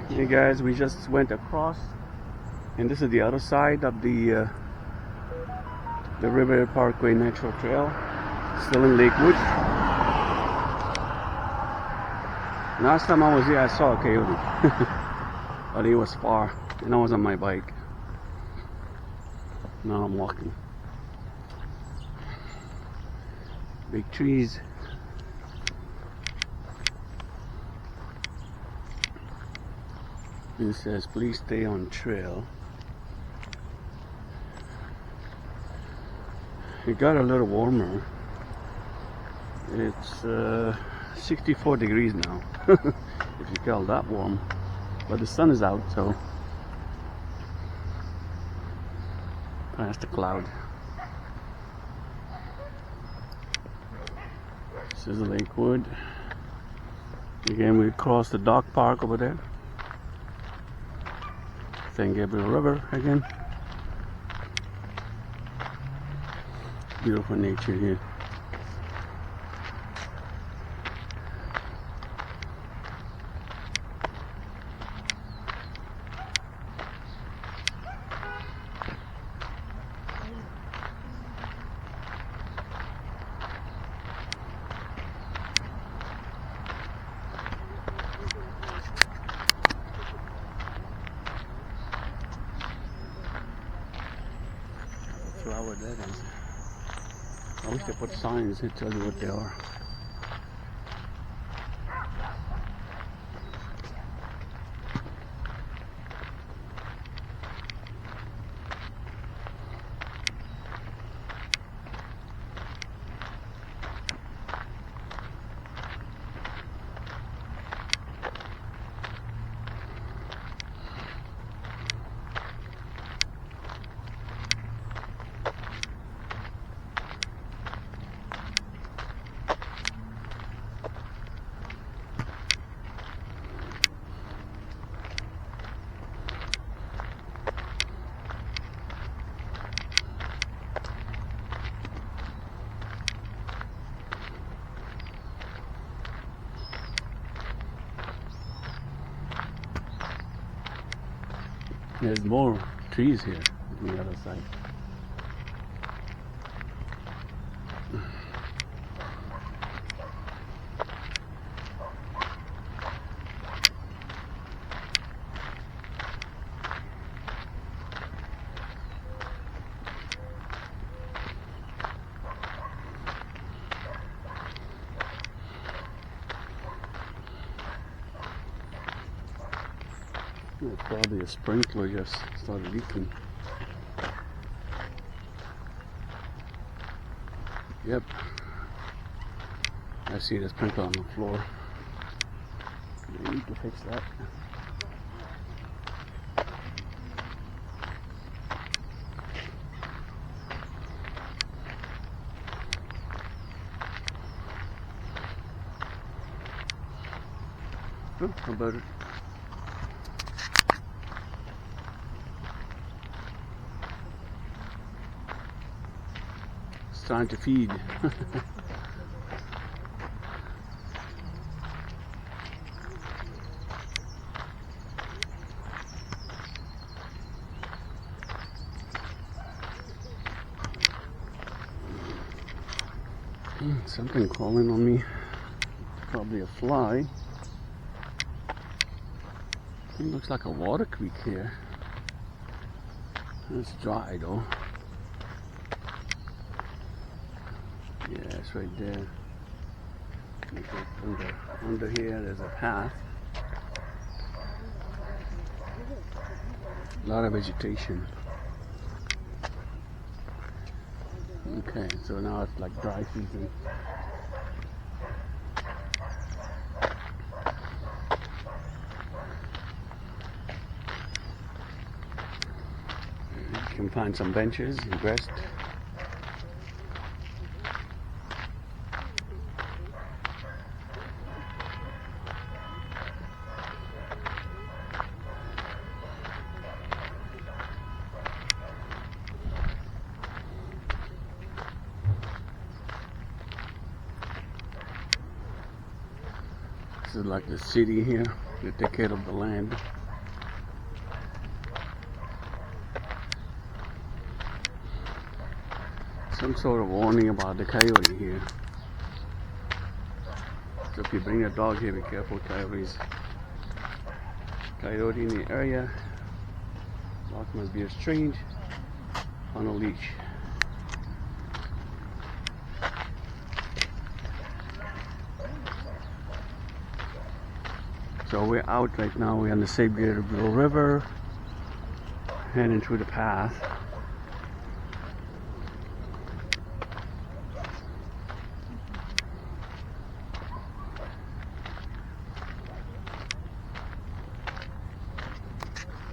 Hey guys, we just went across, and this is the other side of the River Parkway Natural Trail, still in Lakewood. Last time I was here, I saw a coyote, but he was far, and I was on my bike. Now I'm walking. Big trees. It says, please stay on trail. It got a little warmer. It's 64 degrees now, if you call that warm. But the sun is out, so past the cloud. This is Lakewood. Again, we crossed the dog park over there. St. Gabriel River again. Beautiful nature here. Flower that is. I wish they put signs that tell you what they are. There's more trees here on the other side. Probably a sprinkler just started leaking. Yep. I see the sprinkler on the floor. I need to fix that. Oh, how about it? Time to feed. Something crawling on me. Probably a fly. It looks like a water creek here. It's dry though. Yeah, it's right there. Under here there's a path. A lot of vegetation. Okay, so now it's like dry season. You can find some benches and rest. This is like the city here. They take care of the land. some sort of warning about the coyote here. So if you bring a dog here, be careful, coyotes. Coyote in the area. Dog must be restrained on a leash. So we're out right now. We're on the Gabriel River, heading through the path.